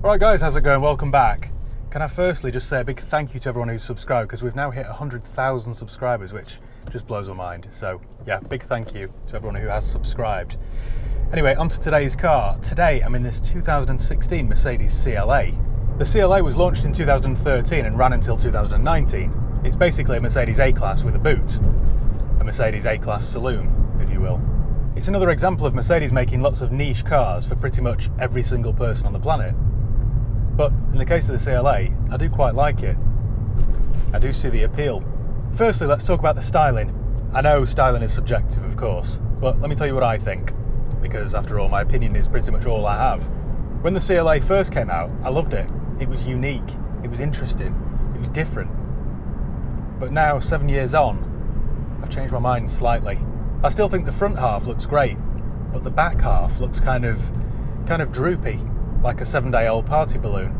Alright guys, how's it going? Welcome back. Can I firstly just say a big thank you to everyone who's subscribed, because we've now hit 100,000 subscribers, which just blows my mind. So yeah, big thank you to everyone who has subscribed. Anyway, on to today's car. Today I'm in this 2016 Mercedes CLA. The CLA was launched in 2013 and ran until 2019. It's basically a Mercedes A-Class with a boot. A Mercedes A-Class saloon, if you will. It's another example of Mercedes making lots of niche cars for pretty much every single person on the planet. But in the case of the CLA, I do quite like it. I do see the appeal. Firstly, let's talk about the styling. I know styling is subjective, of course, but let me tell you what I think, because after all, my opinion is pretty much all I have. When the CLA first came out, I loved it. It was unique, it was interesting, it was different. But now, 7 years on, I've changed my mind slightly. I still think the front half looks great, but the back half looks kind of droopy, like a 7-day-old party balloon.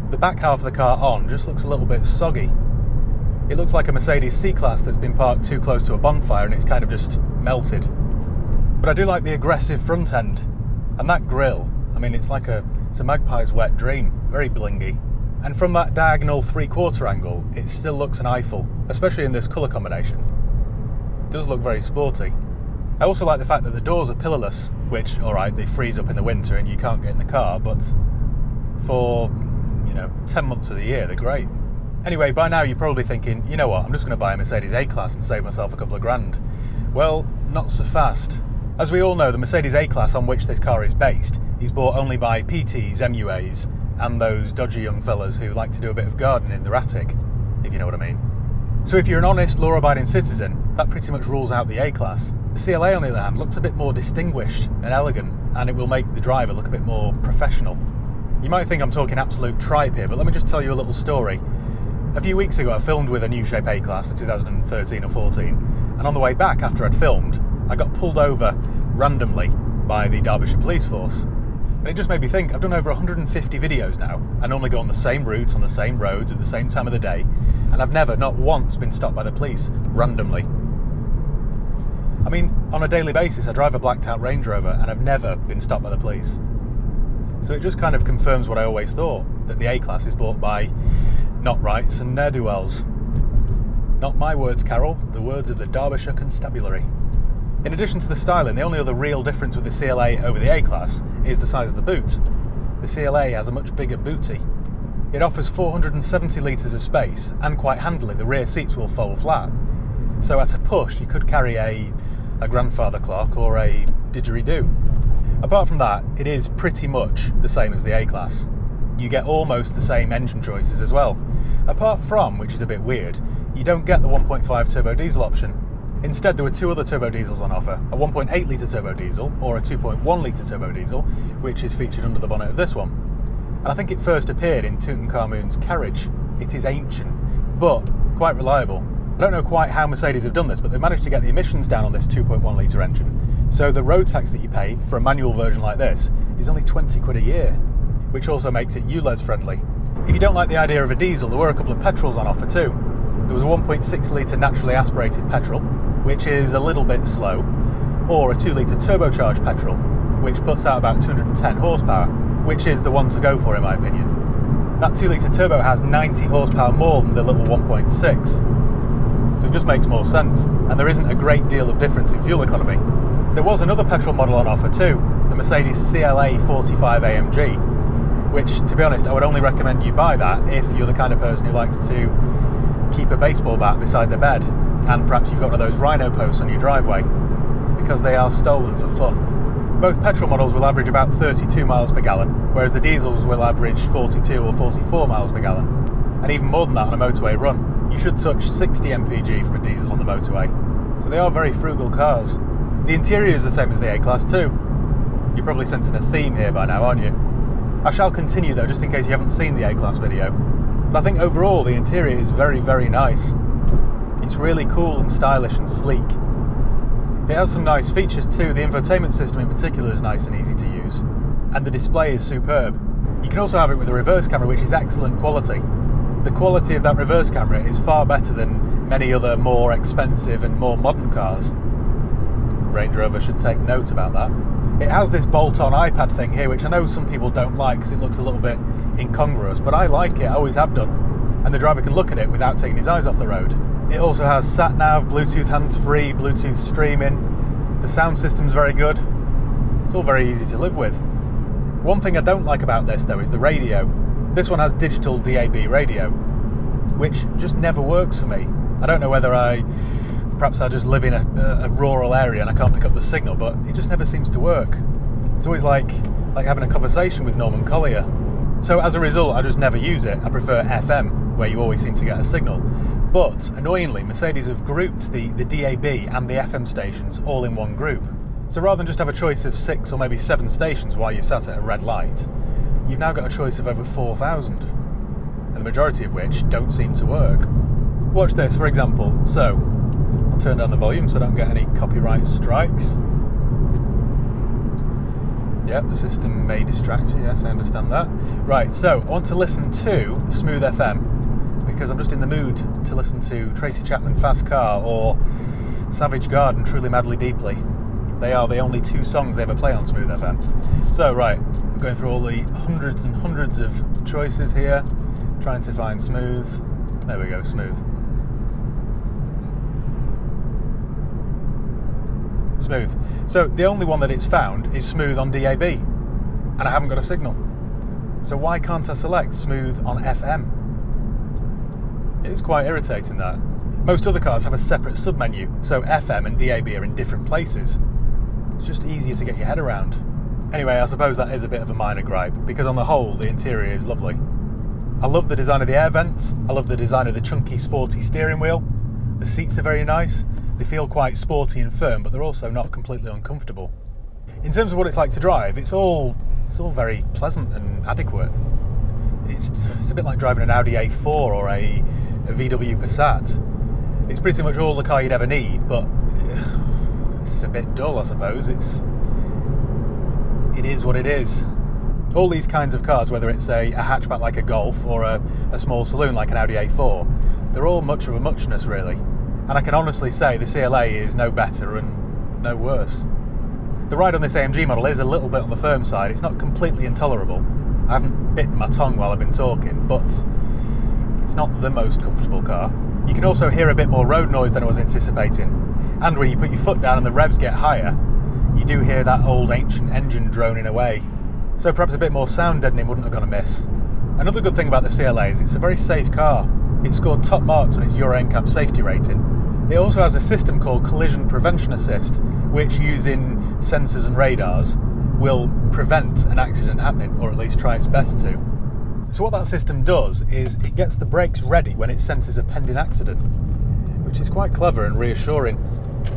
The back half of the car on just looks a little bit soggy. It looks like a Mercedes C-Class that's been parked too close to a bonfire and it's kind of just melted. But I do like the aggressive front end, and that grille. I mean, it's a magpie's wet dream, very blingy. And from that diagonal 3/4 angle, it still looks an Eiffel, especially in this colour combination. It does look very sporty. I also like the fact that the doors are pillarless, which, alright, they freeze up in the winter and you can't get in the car, but for, 10 months of the year, they're great. Anyway, by now you're probably thinking, you know what, I'm just going to buy a Mercedes A-Class and save myself a couple of grand. Well, not so fast. As we all know, the Mercedes A-Class on which this car is based is bought only by PTs, MUAs, and those dodgy young fellas who like to do a bit of gardening in their attic, if you know what I mean. So if you're an honest, law-abiding citizen, that pretty much rules out the A-Class. The CLA, on the other hand, looks a bit more distinguished and elegant, and it will make the driver look a bit more professional. You might think I'm talking absolute tripe here, but let me just tell you a little story. A few weeks ago I filmed with a new shape A-Class, a 2013 or 14, and on the way back after I'd filmed, I got pulled over randomly by the Derbyshire Police Force. And it just made me think, I've done over 150 videos now. I normally go on the same routes, on the same roads, at the same time of the day, and I've never, not once, been stopped by the police, randomly. I mean, on a daily basis, I drive a blacked out Range Rover, and I've never been stopped by the police. So it just kind of confirms what I always thought, that the A-Class is bought by not-rights and ne'er-do-wells. Not my words, Carol, the words of the Derbyshire Constabulary. In addition to the styling, the only other real difference with the CLA over the A-Class is the size of the boot. The CLA has a much bigger booty. It offers 470 litres of space, and quite handily the rear seats will fold flat. So at a push you could carry a grandfather clock or a didgeridoo. Apart from that, it is pretty much the same as the A-Class. You get almost the same engine choices as well. Apart from, which is a bit weird, you don't get the 1.5 turbo diesel option. Instead, there were two other turbo diesels on offer, a 1.8 litre turbo diesel or a 2.1 litre turbo diesel, which is featured under the bonnet of this one. And I think it first appeared in Tutankhamun's carriage. It is ancient, but quite reliable. I don't know quite how Mercedes have done this, but they've managed to get the emissions down on this 2.1 litre engine. So the road tax that you pay for a manual version like this is only 20 quid a year, which also makes it ULEZ friendly. If you don't like the idea of a diesel, there were a couple of petrols on offer too. There was a 1.6 litre naturally aspirated petrol, which is a little bit slow, or a 2 litre turbocharged petrol, which puts out about 210 horsepower, which is the one to go for in my opinion. That 2 litre turbo has 90 horsepower more than the little 1.6, so it just makes more sense, and there isn't a great deal of difference in fuel economy. There was another petrol model on offer too, the Mercedes CLA 45 AMG, which, to be honest, I would only recommend you buy that if you're the kind of person who likes to keep a baseball bat beside their bed, and perhaps you've got one of those rhino posts on your driveway, because they are stolen for fun. Both petrol models will average about 32 miles per gallon, whereas the diesels will average 42 or 44 miles per gallon. And even more than that on a motorway run. You should touch 60 mpg from a diesel on the motorway. So they are very frugal cars. The interior is the same as the A-Class too. You're probably sensing a theme here by now, aren't you? I shall continue though, just in case you haven't seen the A-Class video. But I think overall the interior is very, very nice. It's really cool and stylish and sleek. It has some nice features too. The infotainment system in particular is nice and easy to use. And the display is superb. You can also have it with a reverse camera, which is excellent quality. The quality of that reverse camera is far better than many other more expensive and more modern cars. Range Rover should take note about that. It has this bolt-on iPad thing here, which I know some people don't like because it looks a little bit incongruous, but I like it, I always have done. And the driver can look at it without taking his eyes off the road. It also has sat-nav, Bluetooth hands-free, Bluetooth streaming. The sound system's very good. It's all very easy to live with. One thing I don't like about this though is the radio. This one has digital DAB radio, which just never works for me. I don't know whether perhaps I just live in a rural area and I can't pick up the signal, but it just never seems to work. It's always like having a conversation with Norman Collier. So as a result, I just never use it. I prefer FM, where you always seem to get a signal. But annoyingly, Mercedes have grouped the DAB and the FM stations all in one group. So rather than just have a choice of 6 or maybe 7 stations while you're sat at a red light, you've now got a choice of over 4,000, and the majority of which don't seem to work. Watch this, for example. So, I'll turn down the volume so I don't get any copyright strikes. Yep, the system may distract you, yes, I understand that. Right, so I want to listen to Smooth FM because I'm just in the mood to listen to Tracy Chapman Fast Car or Savage Garden Truly Madly Deeply. They are the only 2 songs they ever play on Smooth FM. So, right, I'm going through all the hundreds and hundreds of choices here, trying to find Smooth. There we go, Smooth. Smooth. So the only one that it's found is Smooth on DAB, and I haven't got a signal. So why can't I select Smooth on FM? It's quite irritating that. Most other cars have a separate submenu, so FM and DAB are in different places. It's just easier to get your head around. Anyway, I suppose that is a bit of a minor gripe, because on the whole, the interior is lovely. I love the design of the air vents, I love the design of the chunky, sporty steering wheel. The seats are very nice. They feel quite sporty and firm, but they're also not completely uncomfortable. In terms of what it's like to drive, it's all very pleasant and adequate. It's a bit like driving an Audi A4 or a VW Passat. It's pretty much all the car you'd ever need, but it's a bit dull, I suppose. It is what it is. All these kinds of cars, whether it's a hatchback like a Golf or a small saloon like an Audi A4, they're all much of a muchness, really. And I can honestly say the CLA is no better and no worse. The ride on this AMG model is a little bit on the firm side. It's not completely intolerable. I haven't bitten my tongue while I've been talking, but it's not the most comfortable car. You can also hear a bit more road noise than I was anticipating. And when you put your foot down and the revs get higher, you do hear that old ancient engine droning away. So perhaps a bit more sound deadening wouldn't have gone amiss. Another good thing about the CLA is it's a very safe car. It scored top marks on its Euro NCAP safety rating. It also has a system called Collision Prevention Assist, which, using sensors and radars, will prevent an accident happening, or at least try its best to. So what that system does is it gets the brakes ready when it senses a pending accident, which is quite clever and reassuring.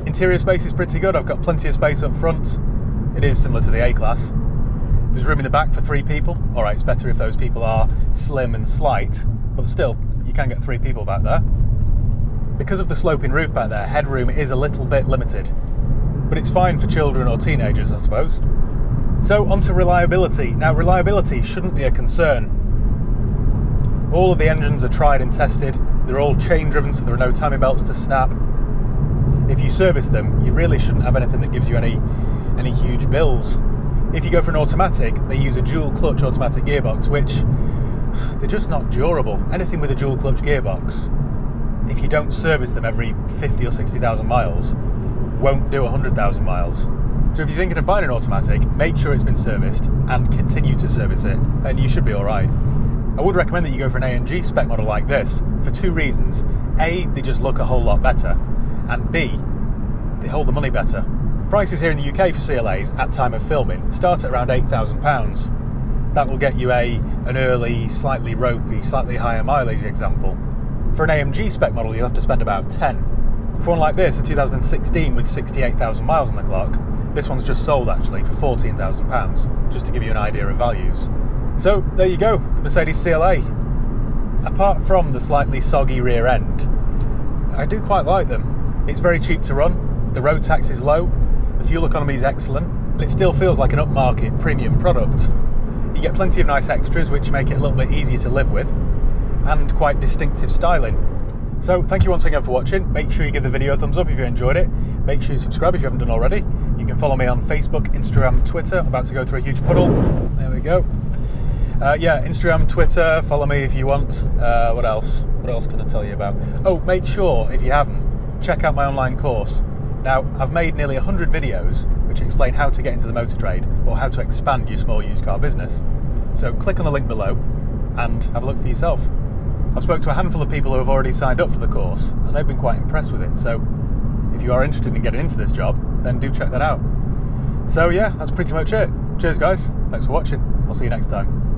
Interior space is pretty good. I've got plenty of space up front. It is similar to the A-Class. There's room in the back for 3 people. Alright, it's better if those people are slim and slight, but still, you can get 3 people back there. Because of the sloping roof back there, headroom is a little bit limited, but it's fine for children or teenagers, I suppose. So onto reliability. Now, reliability shouldn't be a concern. All of the engines are tried and tested. They're all chain driven, so there are no timing belts to snap. If you service them, you really shouldn't have anything that gives you any huge bills. If you go for an automatic, they use a dual clutch automatic gearbox, which they're just not durable. Anything with a dual clutch gearbox, if you don't service them every 50 or 60,000 miles, won't do 100,000 miles. So if you're thinking of buying an automatic, make sure it's been serviced and continue to service it, and you should be alright. I would recommend that you go for an AMG spec model like this for 2 reasons. A, they just look a whole lot better, and B, they hold the money better. Prices here in the UK for CLAs at time of filming start at around £8,000. That will get you an early, slightly ropey, slightly higher mileage example. For an AMG spec model, you'll have to spend about 10. For one like this, a 2016 with 68,000 miles on the clock, this one's just sold actually for £14,000, just to give you an idea of values. So there you go, the Mercedes CLA. Apart from the slightly soggy rear end, I do quite like them. It's very cheap to run, the road tax is low, the fuel economy is excellent, and it still feels like an upmarket premium product. You get plenty of nice extras which make it a little bit easier to live with, and quite distinctive styling. So thank you once again for watching. Make sure you give the video a thumbs up if you enjoyed it. Make sure you subscribe if you haven't done already. You You can follow me on Facebook, Instagram, Twitter. I'm about to go through a huge puddle. There we go. Yeah, Instagram, Twitter, follow me if you want. What else? What else can I tell you about? Oh, make sure, if you haven't, check out my online course. Now, I've made nearly 100 videos which explain how to get into the motor trade or how to expand your small used car business. So click on the link below and have a look for yourself. I've spoken to a handful of people who have already signed up for the course and they've been quite impressed with it. So if you are interested in getting into this job, then do check that out. So yeah, that's pretty much it. Cheers guys, thanks for watching. I'll see you next time.